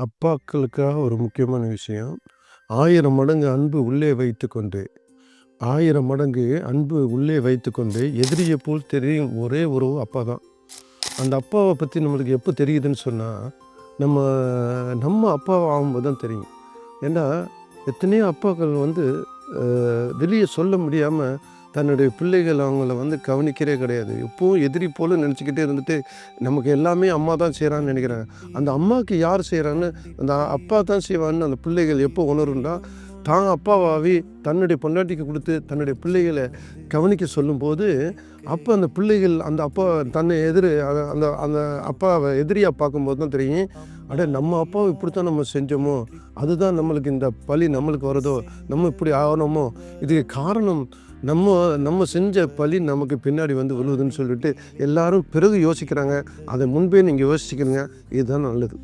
அப்பாக்களுக்காக ஒரு முக்கியமான விஷயம். 1000 மடங்கு அன்பு உள்ளே வைத்துக்கொண்டு 1000 மடங்கு அன்பு உள்ளே வைத்துக்கொண்டு எதிரியைப் போல் தெரியும் ஒரே உறவு அப்பா தான். அந்த அப்பாவை பற்றி நம்மளுக்கு எப்போ தெரியுதுன்னு சொன்னால், நம்ம நம்ம அப்பாவா ஆகும்போது தான் தெரியும். ஏன்னா எத்தனையோ அப்பாக்கள் வெளியே சொல்ல முடியாமல் தன்னுடைய பிள்ளைகள் அவங்கள கவனிக்கிறே கிடையாது. எப்பவும் எதிரி போல நினச்சிக்கிட்டே இருந்துட்டு நமக்கு எல்லாமே அம்மா தான் செய்கிறான்னு நினைக்கிறாங்க. அந்த அம்மாவுக்கு யார் செய்கிறான்னு அந்த அப்பா தான் செய்வான்னு அந்த பிள்ளைகள் எப்போ உணரும்னா, தான் அப்பாவாகி தன்னுடைய பொண்டாட்டிக்கு கொடுத்து தன்னுடைய பிள்ளைகளை கவனிக்க சொல்லும்போது, அப்போ அந்த பிள்ளைகள் அந்த அப்பா தன்னை அந்த அந்த அப்பாவை எதிரியாக பார்க்கும்போது தான் தெரியும், அட நம்ம அப்பாவை இப்படித்தான் நம்ம செஞ்சோமோ, அதுதான் நம்மளுக்கு இந்த பழி நம்மளுக்கு வருதோ, நம்ம இப்படி ஆகணுமோ, இதுக்கு காரணம் நம்ம நம்ம செஞ்ச பழி நமக்கு பின்னாடி விழுவுதுன்னு சொல்லிட்டு எல்லாரும் பிறகு யோசிக்கிறாங்க. அதை முன்பே நீங்கள் யோசிச்சுக்கிறீங்க. இதுதான் நல்லது.